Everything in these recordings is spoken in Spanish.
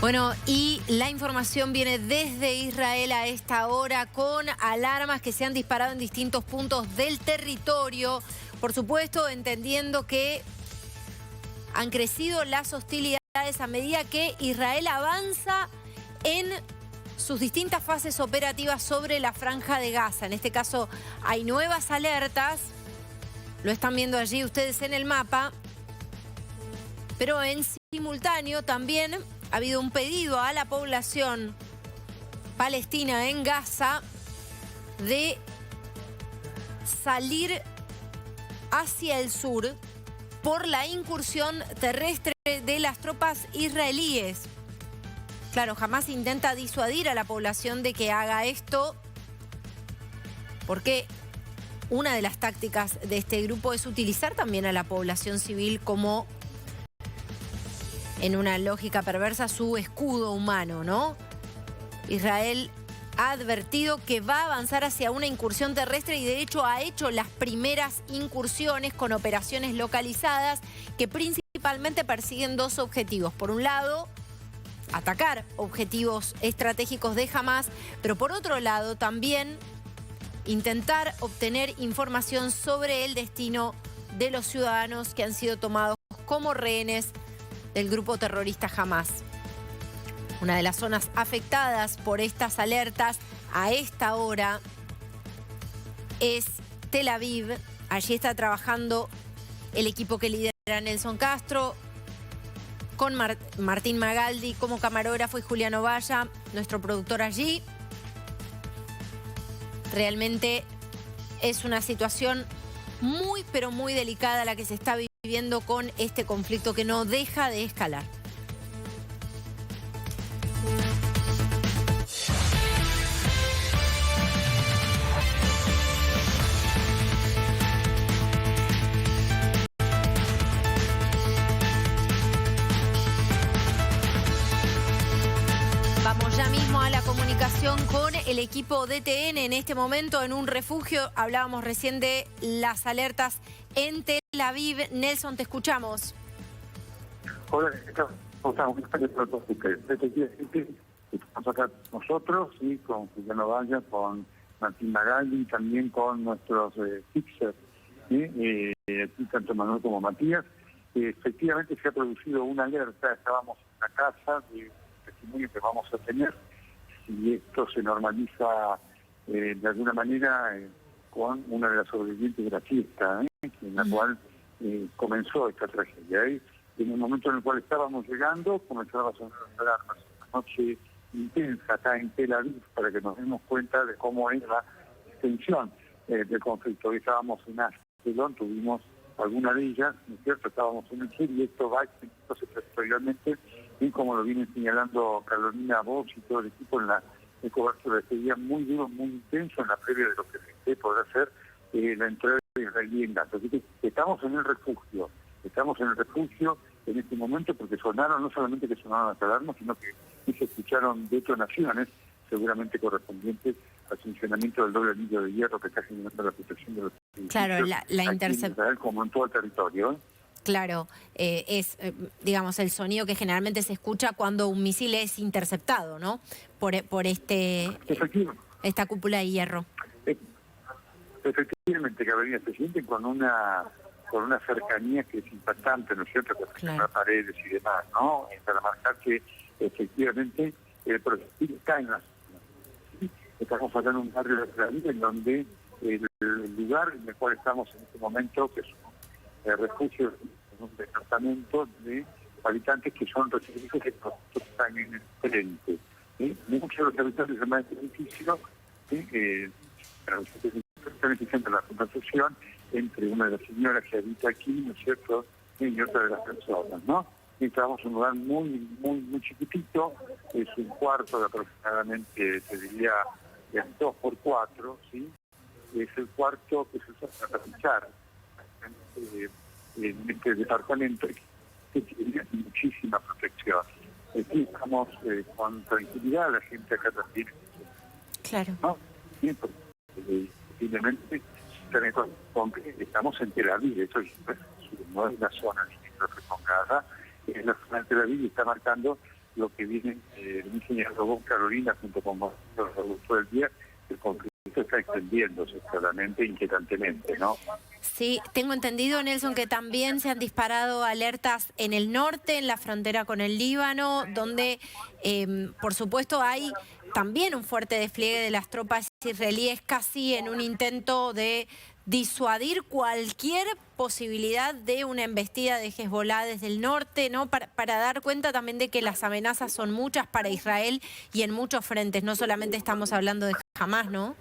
Bueno, y la información viene desde Israel a esta hora con alarmas que se han disparado en distintos puntos del territorio. Por supuesto, entendiendo que han crecido las hostilidades a medida que Israel avanza en sus distintas fases operativas sobre la Franja de Gaza. En este caso, hay nuevas alertas. Lo están viendo allí ustedes en el mapa. Pero en simultáneo también ha habido un pedido a la población palestina en Gaza de salir hacia el sur por la incursión terrestre de las tropas israelíes. Claro, Hamás intenta disuadir a la población de que haga esto porque una de las tácticas de este grupo es utilizar también a la población civil como, en una lógica perversa, su escudo humano, ¿no? Israel ha advertido que va a avanzar hacia una incursión terrestre y de hecho ha hecho las primeras incursiones con operaciones localizadas que principalmente persiguen dos objetivos. Por un lado, atacar objetivos estratégicos de Hamás, pero por otro lado también intentar obtener información sobre el destino de los ciudadanos que han sido tomados como rehenes del grupo terrorista Hamás. Una de las zonas afectadas por estas alertas a esta hora es Tel Aviv. Allí está trabajando el equipo que lidera Nelson Castro, con Martín Magaldi como camarógrafo y Juliano Valla, nuestro productor allí. Realmente es una situación muy, pero muy delicada la que se está viviendo con este conflicto que no deja de escalar. Vamos ya mismo a la comunicación con el equipo DTN en este momento en un refugio. Hablábamos recién de las alertas en Tel Aviv. Nelson, te escuchamos. Hola, estamos acá nosotros, ¿sí? Con Juliano Valla, con Martín Magaldi y también con nuestros fixers, ¿sí? Aquí tanto Manuel como Matías. Efectivamente se ha producido una alerta, estábamos en la casa de testimonio que vamos a tener, y esto se normaliza de alguna manera con una de las sobrevivientes de la fiesta, en la cual comenzó esta tragedia. En el momento en el cual estábamos llegando, comenzaba a sonar las alarmas. Una noche intensa acá en Tel Aviv, para que nos demos cuenta de cómo es la extensión del conflicto. Hoy estábamos en Ashkelon, tuvimos alguna de ellas, ¿no es cierto? Estábamos en el sur y esto va extendiéndose territorialmente, y como lo viene señalando Carolina Bosch y todo el equipo en la cobertura de este día, muy duro, muy intenso en la previa de lo que podrá ser la entrada de Israel en Gaza. Así que estamos en el refugio en este momento, porque sonaron, no solamente que sonaron las alarmas, sino que se escucharon detonaciones, seguramente correspondientes al funcionamiento del doble anillo de hierro que está generando la protección de los edificios. Claro, la intercepción, como en todo el territorio. Claro, es, digamos, el sonido que generalmente se escucha cuando un misil es interceptado, ¿no? Por esta cúpula de hierro. Efectivamente, Carolina, se sienten con una cercanía que es impactante, ¿no es cierto? Con las paredes y demás, ¿no? Para marcar que efectivamente el proyectil está en la zona. Estamos acá en un barrio de Tel Aviv en donde el lugar en el cual estamos en este momento, que es un refugio, un departamento de habitantes que son recibidos que están en el frente. Muchos de los habitantes de este edificio están existiendo la conversación entre una de las señoras que habita aquí, ¿no es cierto?, y otra de las personas, ¿no? Y estamos en un lugar muy chiquitito, es un cuarto de aproximadamente, te diría, 2x4, ¿sí? Es el cuarto que se usa para pinchar en este departamento, que tiene muchísima protección. Aquí estamos con tranquilidad, la gente acá también. Claro. ¿No? Sí, porque posiblemente estamos en Tel Aviv, eso no es la zona limítrofe con Gaza, es la zona de Tel Aviv y está marcando lo que viene enseñando vos, Carolina, junto con vos, todo el día, el conflicto está extendiéndose claramente, inquietantemente, ¿no? Sí, tengo entendido, Nelson, que también se han disparado alertas en el norte, en la frontera con el Líbano, donde, por supuesto, hay también un fuerte despliegue de las tropas israelíes, casi en un intento de disuadir cualquier posibilidad de una embestida de Hezbolá desde el norte, ¿no? Para dar cuenta también de que las amenazas son muchas para Israel y en muchos frentes, no solamente estamos hablando de Hamás, ¿no?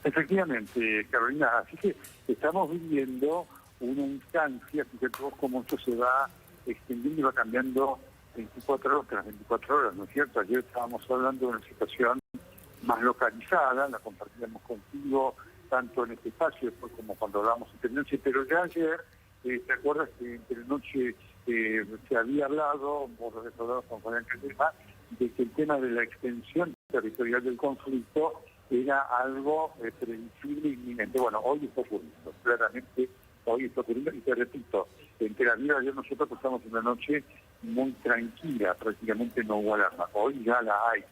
Efectivamente, Carolina, así que estamos viviendo una instancia, fíjate vos cómo esto se va extendiendo y va cambiando 24 horas tras 24 horas, ¿no es cierto? Ayer estábamos hablando de una situación más localizada, la compartíamos contigo, tanto en este espacio después como cuando hablábamos entre noche, pero ya ayer, ¿te acuerdas que entre noche se había hablado, vos lo habías hablado con Juan Calderma, de que el tema de la extensión territorial del conflicto era algo previsible e inminente? Bueno, hoy está ocurriendo, claramente hoy está ocurriendo, y te repito, en Tel Aviv ayer nosotros pasamos una noche muy tranquila, prácticamente no hubo alarma, hoy ya la hay,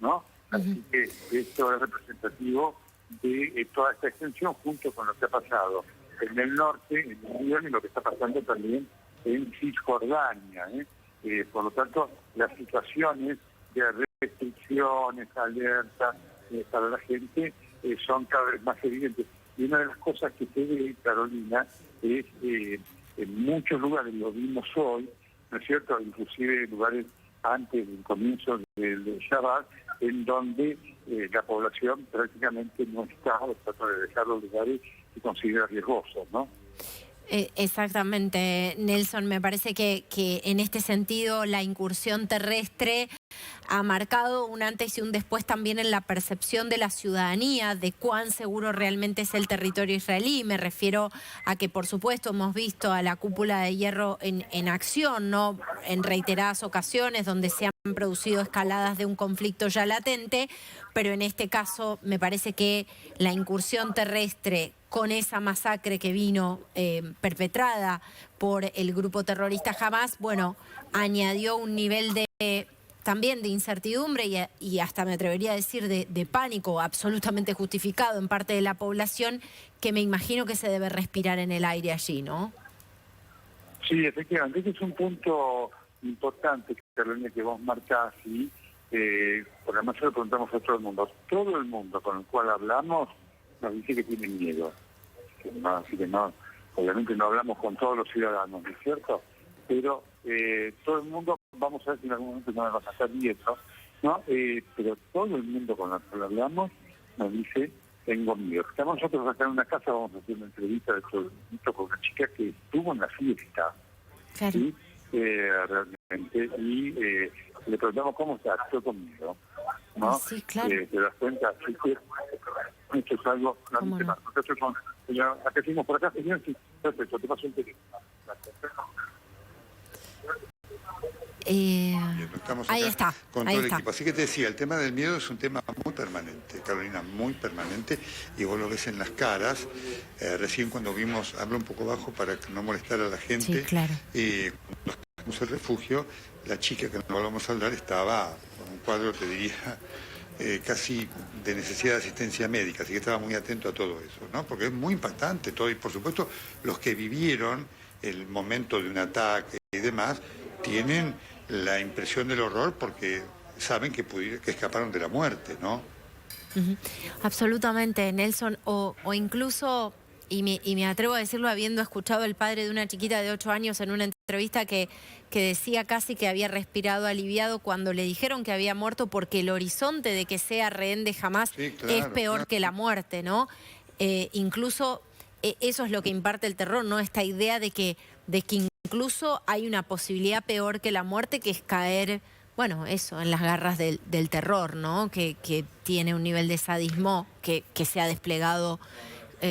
¿no? Así que esto es representativo de toda esta extensión junto con lo que ha pasado en el norte, en el Líbano, y lo que está pasando también en Cisjordania, por lo tanto, las situaciones de restricciones, alertas para la gente son cada vez más evidentes. Y una de las cosas que se ve, Carolina, es en muchos lugares, lo vimos hoy, ¿no es cierto?, inclusive en lugares antes del comienzo del Shabbat, en donde la población prácticamente no está, o trata de dejar los lugares que considera riesgosos, ¿no? Exactamente, Nelson, me parece que en este sentido la incursión terrestre ha marcado un antes y un después también en la percepción de la ciudadanía de cuán seguro realmente es el territorio israelí. Me refiero a que, por supuesto, hemos visto a la cúpula de hierro en acción, ¿no?, en reiteradas ocasiones donde se han producido escaladas de un conflicto ya latente, pero en este caso me parece que la incursión terrestre con esa masacre que vino perpetrada por el grupo terrorista Hamás, bueno, añadió un nivel de también de incertidumbre y hasta me atrevería a decir de pánico absolutamente justificado en parte de la población, que me imagino que se debe respirar en el aire allí, ¿no? Sí, efectivamente, ese es un punto importante, Carolina, que vos marcás, y porque además se lo preguntamos a todo el mundo. Todo el mundo con el cual hablamos nos dice que tiene miedo. Así que no, obviamente no hablamos con todos los ciudadanos, ¿no es cierto? Pero todo el mundo, vamos a ver si en algún momento nos va a pasar nieto, ¿no? Pero todo el mundo con el cual hablamos nos dice, tengo miedo. Estamos nosotros acá en una casa, vamos a hacer una entrevista de con una chica que estuvo en la fiesta, Claro. ¿sí? Realmente, y le preguntamos cómo está, estoy conmigo, ¿no? Sí, claro. ¿Te das cuenta? Así que esto es algo realmente ¿Cómo no? más. Entonces, señor, acá seguimos por acá, señor, sí, perfecto, te paso el teléfono. Ahí está. Con Ahí todo el está. equipo. Así que te decía, el tema del miedo es un tema muy permanente, Carolina, muy permanente, y vos lo ves en las caras. Recién cuando vimos, hablo un poco bajo para no molestar a la gente, Sí, claro. cuando fuimos al refugio, la chica que no vamos a hablar estaba con un cuadro, te diría, casi de necesidad de asistencia médica, así que estaba muy atento a todo eso, ¿no? Porque es muy impactante todo, y por supuesto los que vivieron el momento de un ataque y demás, tienen la impresión del horror porque saben que escaparon de la muerte, ¿no? Absolutamente, Nelson, o incluso, y me atrevo a decirlo habiendo escuchado al padre de una chiquita de 8 años en una entrevista que decía casi que había respirado aliviado cuando le dijeron que había muerto, porque el horizonte de que sea rehén de Hamás es peor que la muerte, ¿no? Incluso eso es lo que imparte el terror, ¿no? Esta idea de que incluso hay una posibilidad peor que la muerte, que es caer, bueno, eso, en las garras del terror, ¿no? Que tiene un nivel de sadismo que se ha desplegado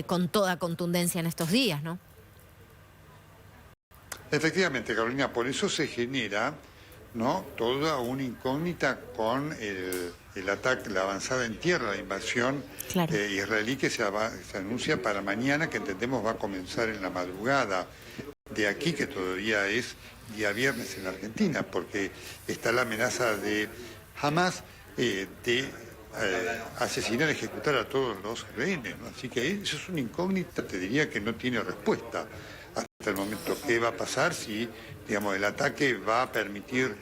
con toda contundencia en estos días, ¿no? Efectivamente, Carolina, por eso se genera, ¿no?, toda una incógnita con el ataque, la avanzada en tierra, la invasión israelí que se anuncia para mañana, que entendemos va a comenzar en la madrugada de aquí, que todavía es día viernes en la Argentina, porque está la amenaza de Hamas de asesinar, ejecutar a todos los rehenes, ¿no? Así que eso es una incógnita, te diría que no tiene respuesta hasta el momento. ¿Qué va a pasar si, digamos, el ataque va a permitir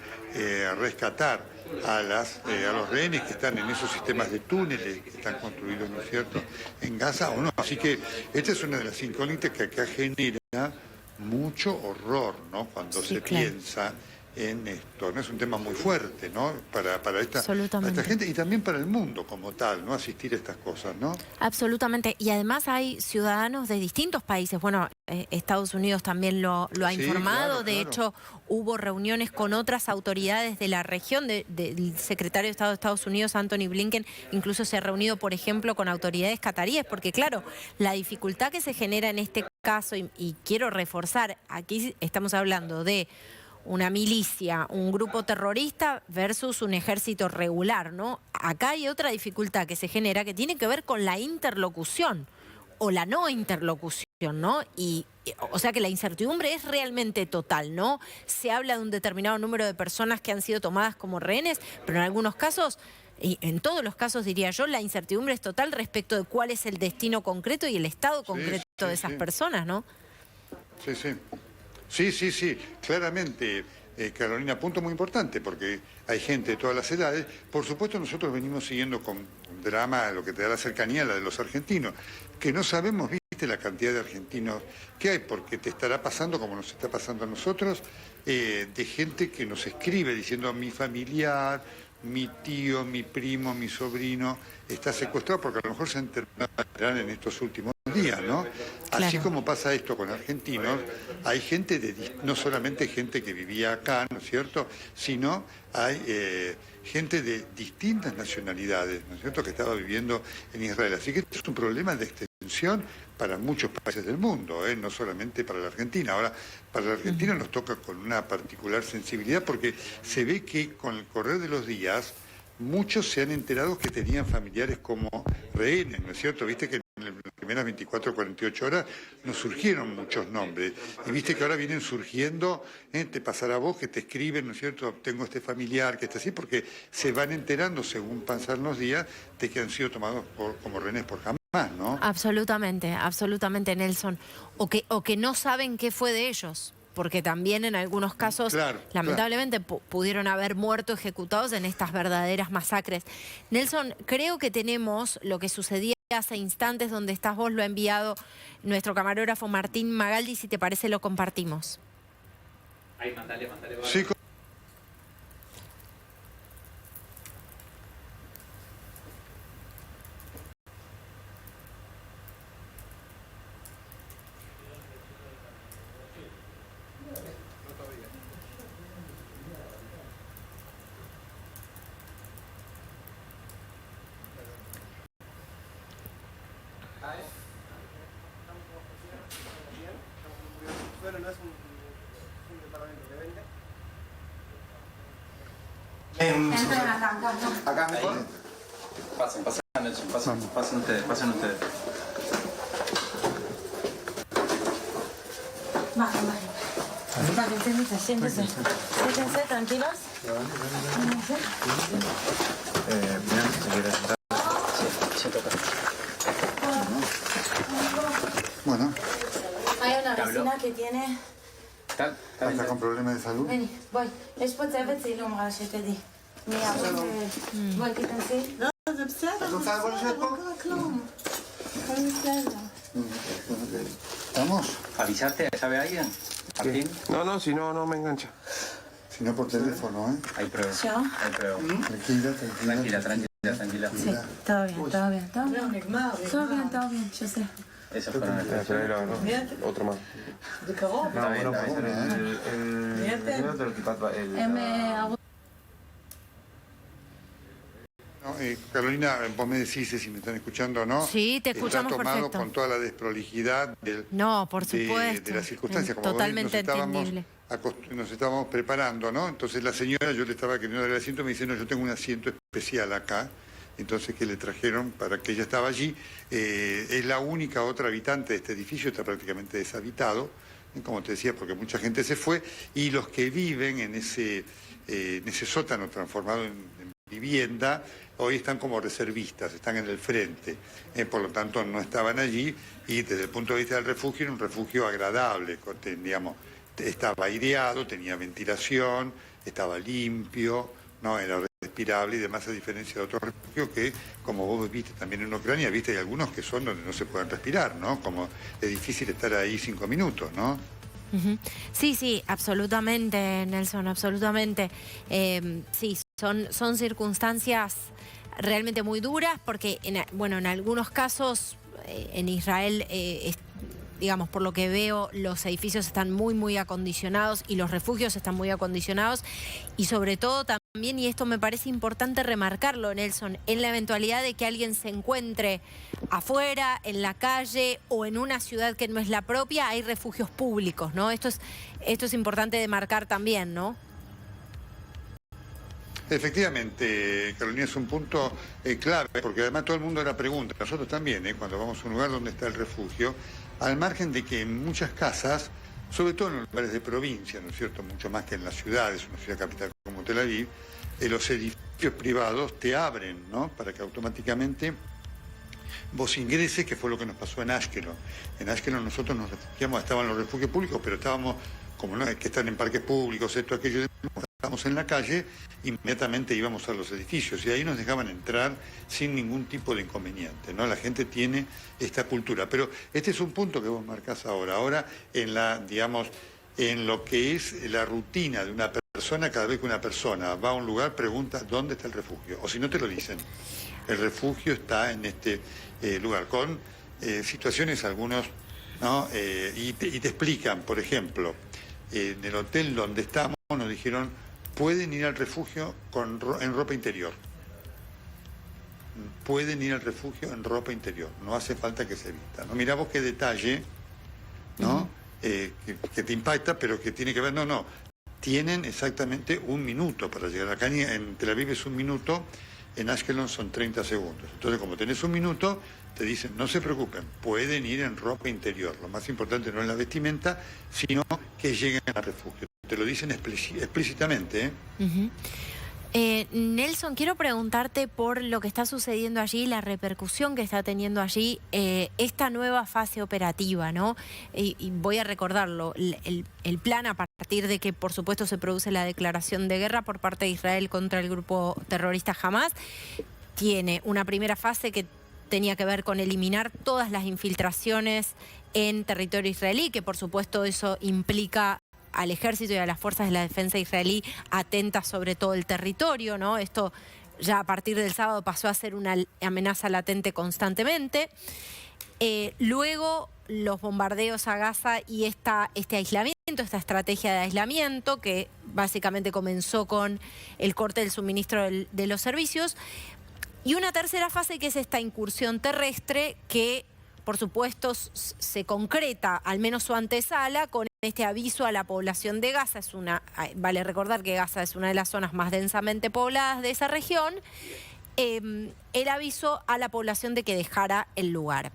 rescatar a los rehenes que están en esos sistemas de túneles que están construidos, ¿no es cierto?, en Gaza o no? Así que esta es una de las incógnitas que acá genera mucho horror, ¿no?, cuando se piensa en esto, ¿no? Es un tema muy fuerte, ¿no?, para esta gente y también para el mundo como tal, ¿no?, asistir a estas cosas, ¿no? Absolutamente. Y además hay ciudadanos de distintos países. Bueno, Estados Unidos también lo ha informado. Claro, de hecho, hubo reuniones con otras autoridades de la región. Del secretario de Estado de Estados Unidos, Anthony Blinken, incluso se ha reunido, por ejemplo, con autoridades cataríes, porque claro, la dificultad que se genera en este caso, y quiero reforzar, aquí estamos hablando de una milicia, un grupo terrorista versus un ejército regular, ¿no? Acá hay otra dificultad que se genera que tiene que ver con la interlocución o la no interlocución, ¿no? O sea que la incertidumbre es realmente total, ¿no? Se habla de un determinado número de personas que han sido tomadas como rehenes, pero en algunos casos, y en todos los casos diría yo, la incertidumbre es total respecto de cuál es el destino concreto y el estado concreto de esas personas, ¿no? Sí, claramente, Carolina, punto muy importante, porque hay gente de todas las edades. Por supuesto, nosotros venimos siguiendo con drama lo que te da la cercanía, la de los argentinos, que no sabemos, viste, la cantidad de argentinos que hay, porque te estará pasando, como nos está pasando a nosotros, de gente que nos escribe diciendo mi familiar, mi tío, mi primo, mi sobrino está secuestrado, porque a lo mejor se enterarán en estos últimos días, ¿no? Claro. Así como pasa esto con argentinos, hay gente no solamente gente que vivía acá, ¿no es cierto?, sino hay gente de distintas nacionalidades, ¿no es cierto?, que estaba viviendo en Israel. Así que esto es un problema de extensión para muchos países del mundo, no solamente para la Argentina. Ahora, para la Argentina nos toca con una particular sensibilidad porque se ve que con el correr de los días muchos se han enterado que tenían familiares como rehenes, ¿no es cierto? Viste que en las primeras 24 o 48 horas nos surgieron muchos nombres. Y viste que ahora vienen surgiendo, te pasará a vos que te escriben, ¿no es cierto? Tengo este familiar que está así, porque se van enterando según pasan los días de que han sido tomados como rehenes por Hamas, ¿no? Absolutamente, Nelson. O que no saben qué fue de ellos. Porque también en algunos casos, lamentablemente, pudieron haber muerto ejecutados en estas verdaderas masacres. Nelson, creo que tenemos lo que sucedía hace instantes donde estás vos, lo ha enviado nuestro camarógrafo Martín Magaldi. Si te parece, lo compartimos. Ahí, mandale. Sí, Bueno, no es un departamento que vende. Entren acá, ¿no? Acá mejor. Pasen ustedes. Bajen. Bajen, siéntense. Siéntense, tranquilos. bueno. Hay una vecina que tiene... ¿Está con problemas de salud? Vení, voy. ايش بتعبت زي لهم غاشة تدي. voy, quítense. זה בסדר, בוא נשאר פה. כלום. הכל בסדר. ¿Estamos? ¿Avisaste? ¿Sabe alguien? ¿Martín? No, si no, no me engancha. Si no por teléfono, ¿eh? Hay pruebas. ¿Yo? Hay pruebas. Tranquila. Sí, todo bien. Todo bien, yo sé. Esos fueron el Otro más. Carolina, vos me decís si me están escuchando o no. Sí, te escuchamos Está tomado perfecto. con toda la desprolijidad por supuesto. de las circunstancias. Como totalmente entendible. Nos estábamos preparando, ¿no? Entonces la señora, yo le estaba queriendo dar el asiento, me dice, no, yo tengo un asiento especial acá. Entonces que le trajeron para que ella estaba allí. Es la única otra habitante de este edificio, está prácticamente deshabitado, como te decía, porque mucha gente se fue, y los que viven en ese sótano transformado en vivienda, hoy están como reservistas, están en el frente, por lo tanto no estaban allí, y desde el punto de vista del refugio era un refugio agradable, digamos, estaba aireado, tenía ventilación, estaba limpio, no era respirable y demás, a diferencia de otros refugios que, como vos viste también en Ucrania, viste, hay algunos que son donde no se pueden respirar, ¿no? Como es difícil estar ahí 5 minutos, ¿no? Sí, sí, absolutamente, Nelson, absolutamente. Sí, son circunstancias realmente muy duras porque, en algunos casos en Israel, digamos, por lo que veo, los edificios están muy acondicionados y los refugios están muy acondicionados, y sobre todo también, y esto me parece importante remarcarlo, Nelson, en la eventualidad de que alguien se encuentre afuera, en la calle o en una ciudad que no es la propia, hay refugios públicos, ¿no? Esto es importante de marcar también, ¿no? Efectivamente, Carolina, es un punto clave, porque además todo el mundo la pregunta, nosotros también, cuando vamos a un lugar donde está el refugio, al margen de que en muchas casas, sobre todo en los lugares de provincia, ¿no es cierto?, mucho más que en las ciudades, una ciudad capital como Tel Aviv, los edificios privados te abren, ¿no?, para que automáticamente vos ingreses, que fue lo que nos pasó en Ashkelon. En Ashkelon nosotros nos refugiamos, estaban los refugios públicos, pero estábamos, como no es que están en parques públicos, esto, aquello, estábamos en la calle, inmediatamente íbamos a los edificios y ahí nos dejaban entrar sin ningún tipo de inconveniente, ¿no? La gente tiene esta cultura. Pero este es un punto que vos marcás ahora. Ahora, digamos, en lo que es la rutina de una persona, cada vez que una persona va a un lugar, pregunta dónde está el refugio. O si no te lo dicen, el refugio está en este lugar, con situaciones algunos, ¿no? Y te explican, por ejemplo, en el hotel donde estamos nos dijeron, pueden ir al refugio en ropa interior. Pueden ir al refugio en ropa interior, no hace falta que se vista. ¿No? Mirá vos qué detalle, ¿no? Que te impacta, pero que tiene que ver, no. Tienen exactamente 1 minuto para llegar. Acá en Tel Aviv es 1 minuto, en Ashkelon son 30 segundos. Entonces, como tenés 1 minuto, te dicen, no se preocupen, pueden ir en ropa interior. Lo más importante no es la vestimenta, sino que lleguen al refugio. Te lo dicen explícitamente, ¿eh? Nelson, quiero preguntarte por lo que está sucediendo allí, la repercusión que está teniendo allí esta nueva fase operativa, ¿no? Y voy a recordarlo, el plan, a partir de que por supuesto se produce la declaración de guerra por parte de Israel contra el grupo terrorista Hamas, tiene una primera fase que tenía que ver con eliminar todas las infiltraciones en territorio israelí, que por supuesto eso implica al ejército y a las fuerzas de la defensa israelí atentas sobre todo el territorio, ¿no? Esto ya a partir del sábado pasó a ser una amenaza latente constantemente. Luego los bombardeos a Gaza y este aislamiento, esta estrategia de aislamiento que básicamente comenzó con el corte del suministro de los servicios. Y una tercera fase que es esta incursión terrestre que por supuesto se concreta, al menos su antesala, con este aviso a la población de Gaza. Vale recordar que Gaza es una de las zonas más densamente pobladas de esa región. El aviso a la población de que dejara el lugar.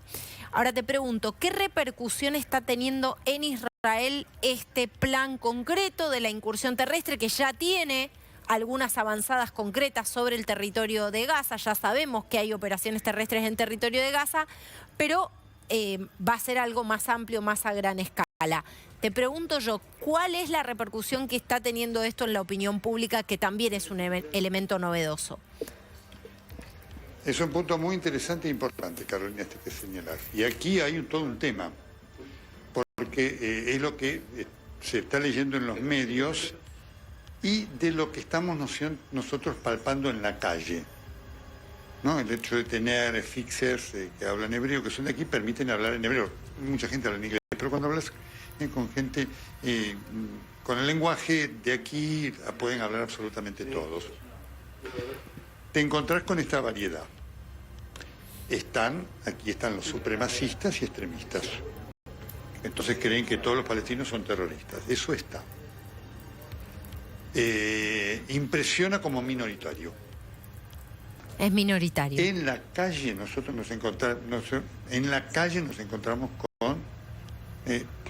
Ahora te pregunto, ¿qué repercusión está teniendo en Israel este plan concreto de la incursión terrestre que ya tiene algunas avanzadas concretas sobre el territorio de Gaza? Ya sabemos que hay operaciones terrestres en territorio de Gaza, pero va a ser algo más amplio, más a gran escala. Te pregunto yo, ¿cuál es la repercusión que está teniendo esto en la opinión pública, que también es un elemento novedoso? Es un punto muy interesante e importante, Carolina, este que señalás. Y aquí hay todo un tema, porque es lo que se está leyendo en los medios y de lo que estamos nosotros palpando en la calle, ¿no? El hecho de tener fixers que hablan hebreo, que son de aquí, permiten hablar en hebreo. Mucha gente habla en inglés, pero cuando hablas con gente con el lenguaje de aquí, pueden hablar absolutamente todos. Te encontrás con esta variedad. Aquí están los supremacistas y extremistas. Entonces creen que todos los palestinos son terroristas. Eso está. Impresiona como minoritario. Es minoritario. En la calle nosotros nos encontramos con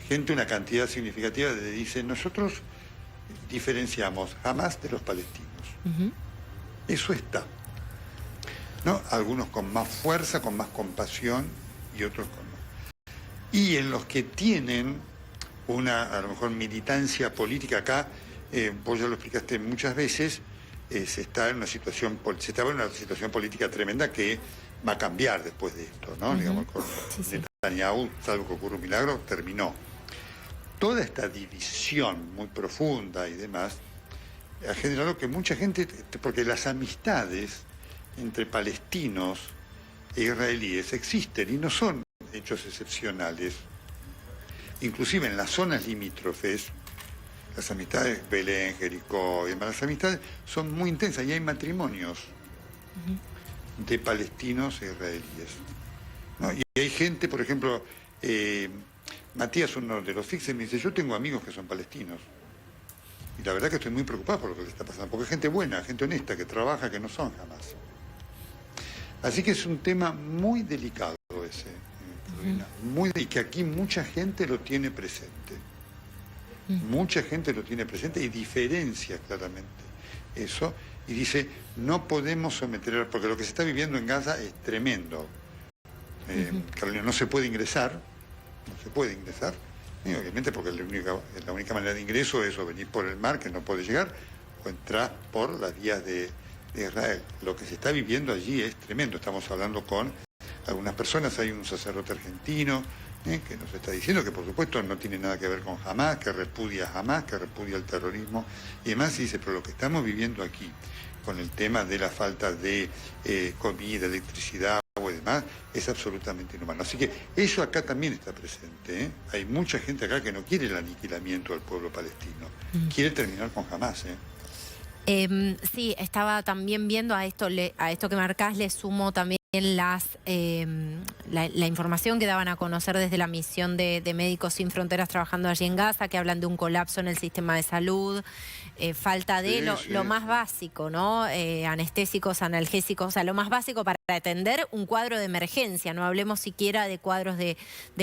gente, una cantidad significativa, dice, nosotros diferenciamos Hamás de los palestinos. Eso está, ¿no? Algunos con más fuerza, con más compasión y otros con más. Y en los que tienen una, a lo mejor, militancia política acá, vos ya lo explicaste muchas veces, se está en una situación política tremenda que va a cambiar después de esto, ¿no? Digamos, con Netanyahu, salvo que ocurra un milagro, terminó. Toda esta división muy profunda y demás ha generado que mucha gente, porque las amistades entre palestinos e israelíes existen y no son hechos excepcionales. Inclusive en las zonas limítrofes, las amistades, Belén, Jericó y demás, las amistades son muy intensas y hay matrimonios de palestinos e israelíes, ¿no? Y hay gente, por ejemplo, Matías, uno de los fixes, me dice, yo tengo amigos que son palestinos. Y la verdad que estoy muy preocupado por lo que le está pasando, porque es gente buena, gente honesta, que trabaja, que no son jamás. Así que es un tema muy delicado ese, y que aquí mucha gente lo tiene presente. Mucha gente lo tiene presente y diferencia claramente eso. Y dice, no podemos someter, porque lo que se está viviendo en Gaza es tremendo. Carolina, no se puede ingresar, y obviamente porque la única manera de ingreso es o venir por el mar, que no puede llegar, o entrar por las vías de Israel. Lo que se está viviendo allí es tremendo. Estamos hablando con algunas personas, hay un sacerdote argentino que nos está diciendo que por supuesto no tiene nada que ver con Hamás, que repudia a Hamás, que repudia el terrorismo y demás, y dice, pero lo que estamos viviendo aquí, con el tema de la falta de comida, electricidad y demás, es absolutamente inhumano. Así que eso acá también está presente, ¿eh? Hay mucha gente acá que no quiere el aniquilamiento del pueblo palestino, quiere terminar con Hamás, sí, estaba también viendo a esto que marcás, le sumo también la información que daban a conocer desde la misión de Médicos Sin Fronteras trabajando allí en Gaza, que hablan de un colapso en el sistema de salud, falta de lo más básico, ¿no? Anestésicos, analgésicos, o sea, lo más básico para atender un cuadro de emergencia, no hablemos siquiera de cuadros de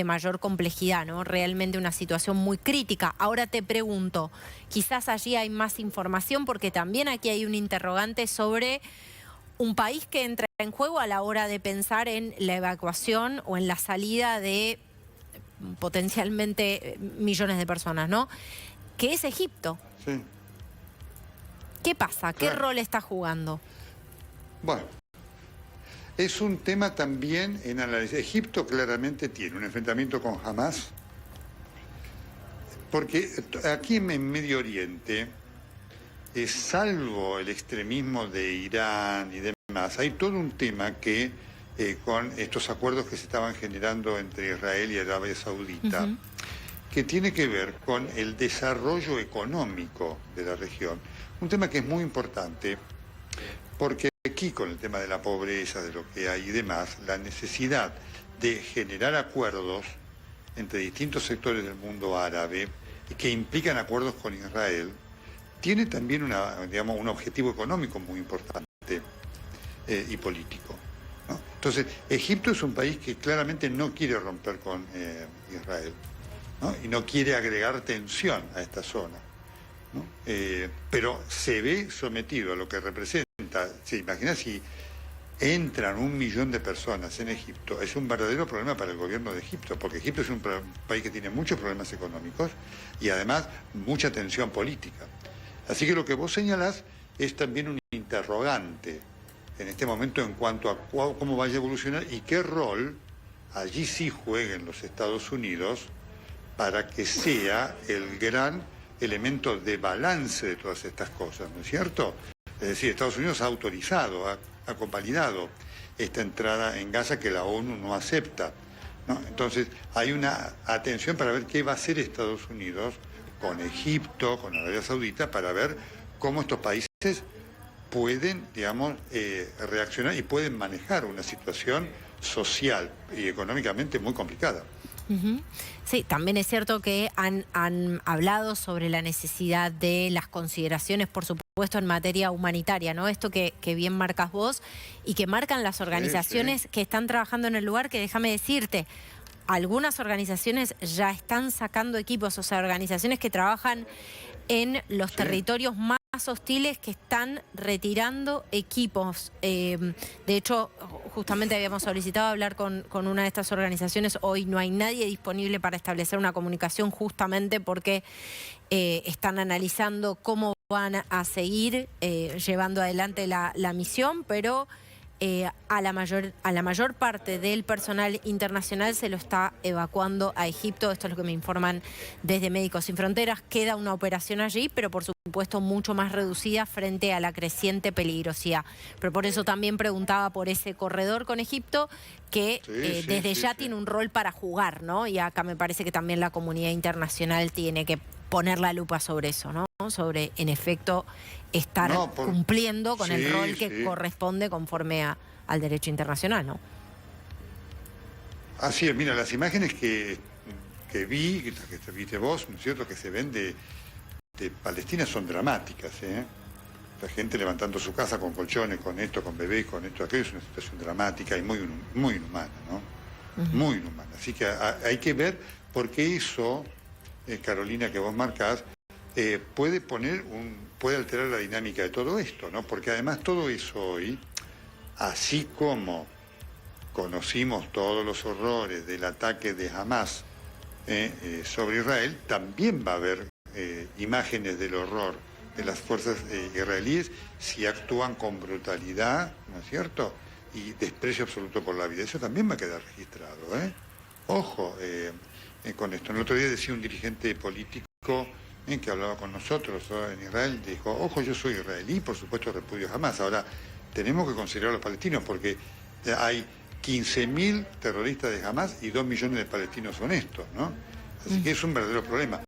mayor complejidad, ¿no? Realmente una situación muy crítica. Ahora te pregunto, quizás allí hay más información porque también aquí hay un interrogante sobre un país que entra en juego a la hora de pensar en la evacuación o en la salida de potencialmente millones de personas, ¿no? Que es Egipto. Sí. ¿Qué pasa? ¿Qué rol está jugando? Bueno, es un tema también en análisis. Egipto claramente tiene un enfrentamiento con Hamás, porque aquí en Medio Oriente, salvo el extremismo de Irán y demás, hay todo un tema que con estos acuerdos que se estaban generando entre Israel y Arabia Saudita, que tiene que ver con el desarrollo económico de la región. Un tema que es muy importante, porque aquí con el tema de la pobreza, de lo que hay y demás, la necesidad de generar acuerdos entre distintos sectores del mundo árabe, que implican acuerdos con Israel, tiene también un objetivo económico muy importante y político, ¿no? Entonces, Egipto es un país que claramente no quiere romper con Israel, ¿no? Y no quiere agregar tensión a esta zona, ¿no? Pero se ve sometido a lo que representa. ¿Se imagina si entran 1 millón de personas en Egipto? Es un verdadero problema para el gobierno de Egipto, porque Egipto es un país que tiene muchos problemas económicos y además mucha tensión política. Así que lo que vos señalás es también un interrogante en este momento en cuanto a cómo vaya a evolucionar y qué rol allí sí jueguen los Estados Unidos para que sea el gran elemento de balance de todas estas cosas, ¿no es cierto? Es decir, Estados Unidos ha autorizado, ha convalidado esta entrada en Gaza que la ONU no acepta, ¿no? Entonces hay una atención para ver qué va a hacer Estados Unidos con Egipto, con Arabia Saudita, para ver cómo estos países pueden, digamos, reaccionar y pueden manejar una situación social y económicamente muy complicada. Sí, también es cierto que han hablado sobre la necesidad de las consideraciones, por supuesto, en materia humanitaria, ¿no? Esto que bien marcas vos y que marcan las organizaciones que están trabajando en el lugar, que déjame decirte, algunas organizaciones ya están sacando equipos, o sea, organizaciones que trabajan en los territorios más hostiles, que están retirando equipos. De hecho, justamente habíamos solicitado hablar con una de estas organizaciones. Hoy no hay nadie disponible para establecer una comunicación, justamente porque están analizando cómo van a seguir llevando adelante la misión, pero a la mayor parte del personal internacional se lo está evacuando a Egipto. Esto es lo que me informan desde Médicos Sin Fronteras. Queda una operación allí, pero por supuesto mucho más reducida frente a la creciente peligrosidad. Pero por eso también preguntaba por ese corredor con Egipto, que desde ya tiene un rol para jugar, ¿no? Y acá me parece que también la comunidad internacional tiene que poner la lupa sobre eso, ¿no? Sobre, en efecto, estar cumpliendo con el rol que corresponde conforme al derecho internacional, ¿no? Así es, mira, las imágenes que vi, que viste vos, ¿no es cierto?, que se ven de Palestina son dramáticas, ¿eh? La gente levantando su casa con colchones, con esto, con bebés, con esto, aquello, es una situación dramática y muy inhumana, ¿no? Muy inhumana. Así que hay que ver, porque eso, Carolina, que vos marcás, puede alterar la dinámica de todo esto, ¿no? Porque además todo eso hoy, así como conocimos todos los horrores del ataque de Hamas sobre Israel, también va a haber imágenes del horror de las fuerzas israelíes si actúan con brutalidad, ¿no es cierto?, y desprecio absoluto por la vida. Eso también va a quedar registrado, ¿eh? Ojo con esto. El otro día decía un dirigente político que hablaba con nosotros en Israel, dijo: ojo, yo soy israelí, por supuesto repudio Hamas. Ahora, tenemos que considerar a los palestinos, porque hay 15.000 terroristas de Hamas y 2 millones de palestinos honestos, ¿no? Así que es un verdadero problema.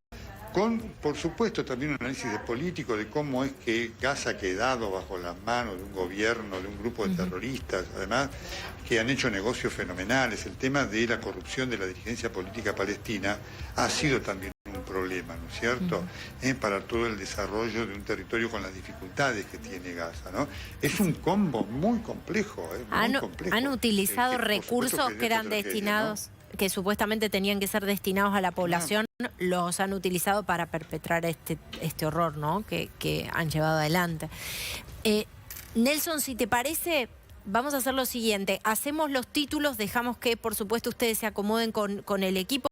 Con, por supuesto, también un análisis político de cómo es que Gaza ha quedado bajo las manos de un gobierno, de un grupo de terroristas, además, que han hecho negocios fenomenales. El tema de la corrupción de la dirigencia política palestina ha sido también un problema, ¿no es cierto?, para todo el desarrollo de un territorio con las dificultades que tiene Gaza, ¿no? Es un combo muy complejo, muy complejo. Han utilizado recursos que eran destinados, ¿no?, que supuestamente tenían que ser destinados a la población, los han utilizado para perpetrar este horror, ¿no?, que han llevado adelante. Nelson, si te parece, vamos a hacer lo siguiente. Hacemos los títulos, dejamos que, por supuesto, ustedes se acomoden con el equipo.